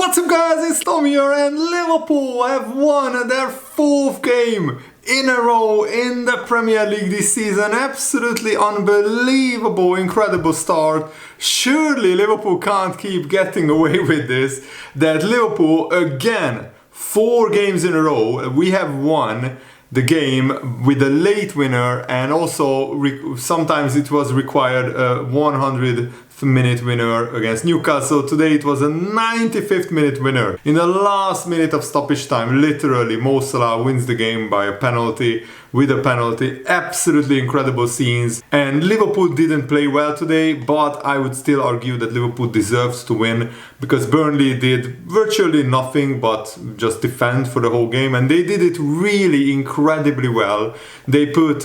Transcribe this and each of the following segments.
What's up guys, it's Tom here, and Liverpool have won their 4th game in a row in the Premier League this season. Absolutely unbelievable, incredible start. Surely Liverpool can't keep getting away with this. That Liverpool again, 4 games in a row, we have won the game with a late winner, and also sometimes it was required a 100th minute winner against Newcastle. Today it was a 95th minute winner. In the last minute of stoppage time, literally, Salah wins the game by a penalty, with a penalty. Absolutely incredible scenes. And Liverpool didn't play well today, but I would still argue that Liverpool deserves to win, because Burnley did virtually nothing but just defend for the whole game, and they did it really incredibly well. They put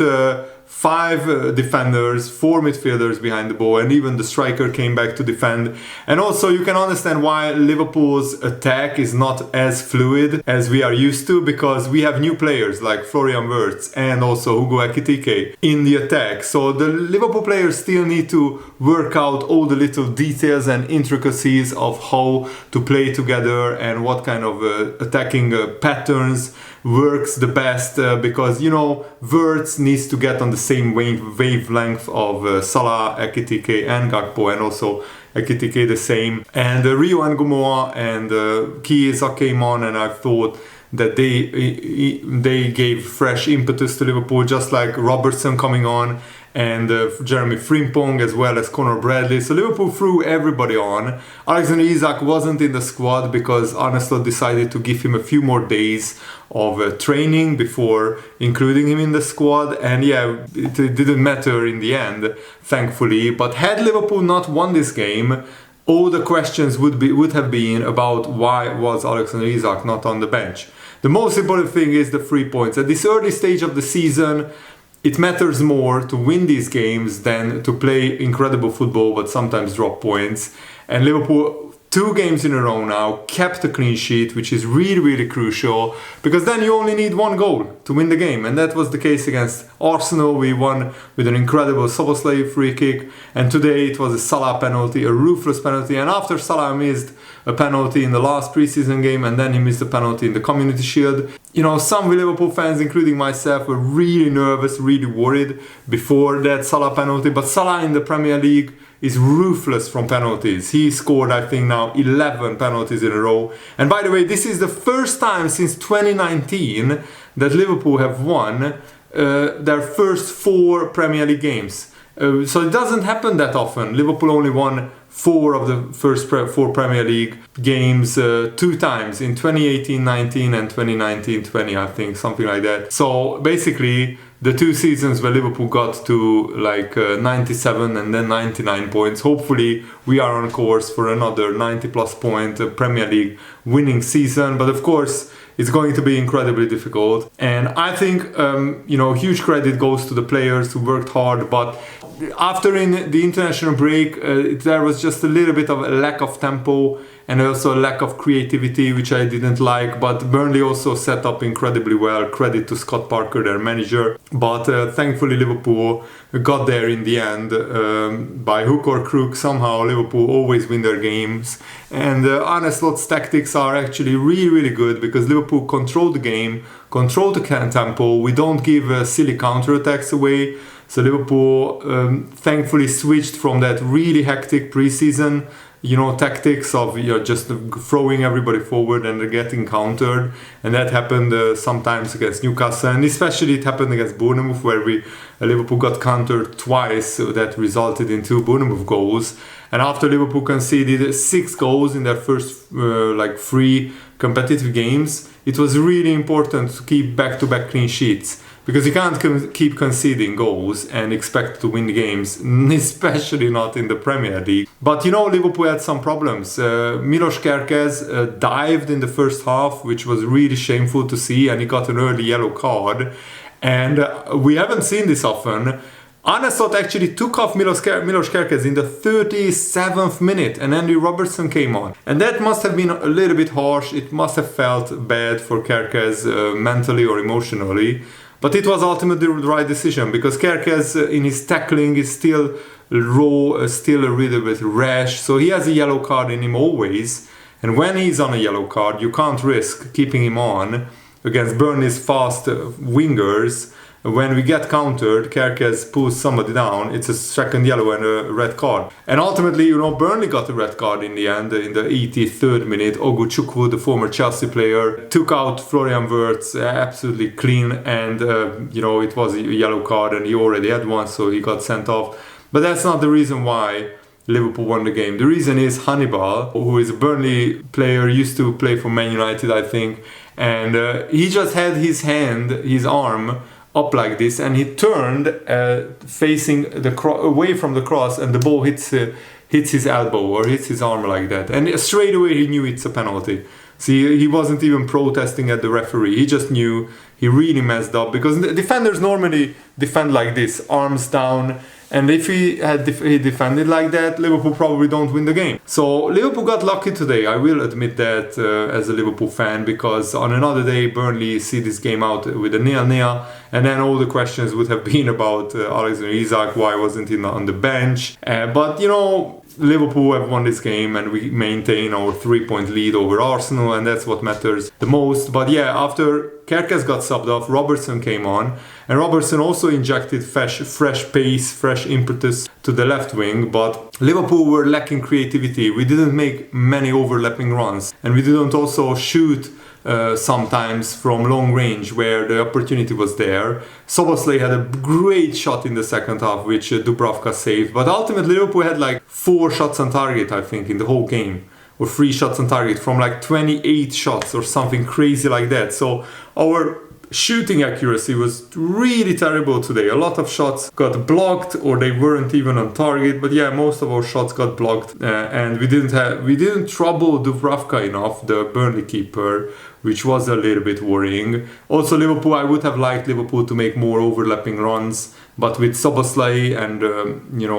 5 defenders, 4 midfielders behind the ball, and even the striker came back to defend. And also you can understand why Liverpool's attack is not as fluid as we are used to, because we have new players like Florian Wirtz and also Hugo Ekitike in the attack. So the Liverpool players still need to work out all the little details and intricacies of how to play together and what kind of attacking patterns works the best, because Wirtz needs to get on the same wavelength of Salah, Ekitike and Gakpo, and also Ekitike the same. And Rio and Gumoa and Chiesa came on, and I thought that they gave fresh impetus to Liverpool, just like Robertson coming on, and Jeremy Frimpong, as well as Conor Bradley. So Liverpool threw everybody on. Alexander Isak wasn't in the squad because Arne Slot decided to give him a few more days of training before including him in the squad. And yeah, it didn't matter in the end, thankfully. But had Liverpool not won this game, all the questions would have been about why was Alexander Isak not on the bench. The most important thing is the 3 points. At this early stage of the season, it matters more to win these games than to play incredible football but sometimes drop points. And Liverpool, 2 games in a row now, kept a clean sheet, which is really, really crucial, because then you only need 1 goal to win the game. And that was the case against Arsenal. We won with an incredible Szoboszlai free kick, and today it was a Salah penalty, a ruthless penalty. And after Salah missed a penalty in the last preseason game, and then he missed a penalty in the Community Shield, some Liverpool fans, including myself, were really nervous, really worried before that Salah penalty. But Salah in the Premier League is ruthless from penalties. He scored, I think, now 11 penalties in a row. And by the way, this is the first time since 2019 that Liverpool have won their first 4 Premier League games. So it doesn't happen that often. Liverpool only won 4 of the first 4 Premier League games 2 times, in 2018-19 and 2019-20, I think, something like that. So basically, the 2 seasons where Liverpool got to 97 and then 99 points. Hopefully we are on course for another 90 plus point Premier League winning season. But of course, it's going to be incredibly difficult. And I think, huge credit goes to the players who worked hard. But after in the international break, there was just a little bit of a lack of tempo and also a lack of creativity, which I didn't like. But Burnley also set up incredibly well. Credit to Scott Parker, their manager. But thankfully Liverpool got there in the end. By hook or crook, somehow Liverpool always win their games. And Arne Slot's tactics are actually really, really good, because Liverpool control the game, control the tempo. We don't give silly counterattacks away. So Liverpool thankfully switched from that really hectic preseason tactics of just throwing everybody forward and getting countered. And that happened sometimes against Newcastle, and especially it happened against Bournemouth, where Liverpool got countered twice. So that resulted in 2 Bournemouth goals. And after Liverpool conceded 6 goals in their first 3 competitive games, it was really important to keep back-to-back clean sheets, because you can't keep conceding goals and expect to win the games, especially not in the Premier League. But Liverpool had some problems. Milos Kerkez dived in the first half, which was really shameful to see, and he got an early yellow card. And we haven't seen this often. Arne Slot actually took off Milos Kerkez in the 37th minute, and Andy Robertson came on. And that must have been a little bit harsh. It must have felt bad for Kerkez mentally or emotionally. But it was ultimately the right decision, because Kerkez in his tackling is still raw, still a little bit rash. So he has a yellow card in him always. And when he's on a yellow card, you can't risk keeping him on against Burnley's fast wingers. When we get countered, Kerkez pulls somebody down, it's a second yellow and a red card. And ultimately, Burnley got a red card in the end, in the 83rd minute. Oguchukwu, the former Chelsea player, took out Florian Wirtz absolutely clean, and it was a yellow card and he already had one, so he got sent off. But that's not the reason why Liverpool won the game. The reason is Hannibal, who is a Burnley player, used to play for Man United, I think, and he just had his arm up like this, and he turned facing away from the cross, and the ball hits his elbow or hits his arm like that, and straight away he knew it's a penalty. See, he wasn't even protesting at the referee, he just knew he really messed up, because the defenders normally defend like this, arms down, and if he defended like that, Liverpool probably don't win the game. So Liverpool got lucky today, I will admit that as a Liverpool fan, because on another day Burnley see this game out with a 0-0, and then all the questions would have been about Alexander Isak, why wasn't he on the bench? But Liverpool have won this game, and we maintain our 3-point lead over Arsenal, and that's what matters the most. But yeah, after Kerkez got subbed off, Robertson came on, and Robertson also injected fresh pace, fresh impetus to the left wing, but Liverpool were lacking creativity. We didn't make many overlapping runs, and we didn't also shoot sometimes from long range where the opportunity was there. Szoboszlai had a great shot in the second half, which Dubravka saved, but ultimately Liverpool had like 4 shots on target, I think, in the whole game, or 3 shots on target from like 28 shots or something crazy like that. So our shooting accuracy was really terrible today. A lot of shots got blocked, or they weren't even on target. But yeah, most of our shots got blocked, and we didn't trouble Dubravka enough, the Burnley keeper, which was a little bit worrying. Also, Liverpool, I would have liked Liverpool to make more overlapping runs, but with Szoboszlai and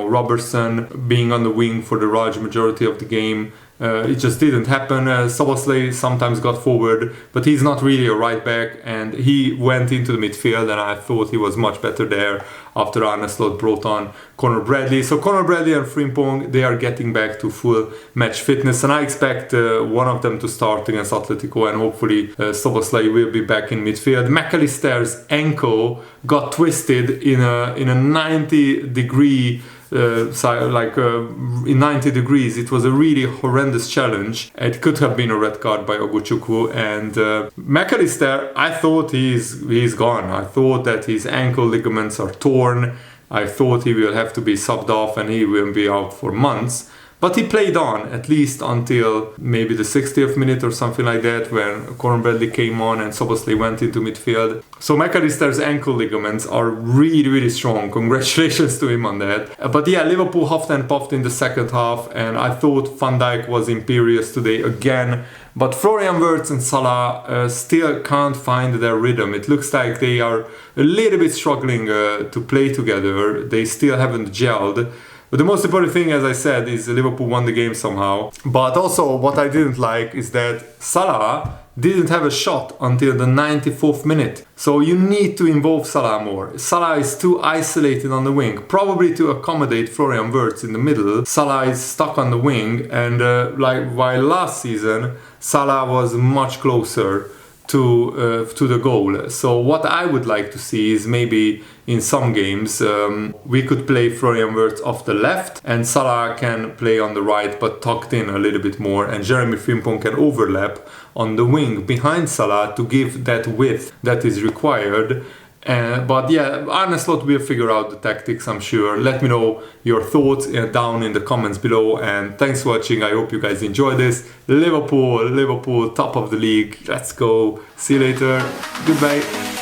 Robertson being on the wing for the large majority of the game, it just didn't happen. Szoboszlai sometimes got forward, but he's not really a right back, and he went into the midfield, and I thought he was much better there after Arne Slot brought on Conor Bradley. So Conor Bradley and Frimpong, they are getting back to full match fitness, and I expect one of them to start against Atletico, and hopefully Szoboszlai will be back in midfield. McAllister's ankle got twisted in a 90-degree in 90 degrees. It was a really horrendous challenge. It could have been a red card by Oguchukwu, and McAllister, I thought he's gone. I thought that his ankle ligaments are torn. I thought he will have to be subbed off and he will be out for months. But he played on, at least until maybe the 60th minute or something like that, when Conor Bradley came on and Szoboszlai went into midfield. So McAllister's ankle ligaments are really, really strong. Congratulations to him on that. But yeah, Liverpool huffed and puffed in the second half, and I thought Van Dijk was imperious today again. But Florian Wirtz and Salah still can't find their rhythm. It looks like they are a little bit struggling to play together. They still haven't gelled. But the most important thing, as I said, is Liverpool won the game somehow. But also, what I didn't like is that Salah didn't have a shot until the 94th minute. So you need to involve Salah more. Salah is too isolated on the wing, probably to accommodate Florian Wirtz in the middle. Salah is stuck on the wing, and while last season, Salah was much closer to the goal. So what I would like to see is maybe in some games we could play Florian Wirtz off the left, and Salah can play on the right but tucked in a little bit more, and Jeremy Frimpong can overlap on the wing behind Salah to give that width that is required. But yeah, Arne Slot will figure out the tactics, I'm sure. Let me know your thoughts down in the comments below, and thanks for watching. I hope you guys enjoy this. Liverpool, top of the league. Let's go. See you later. Goodbye.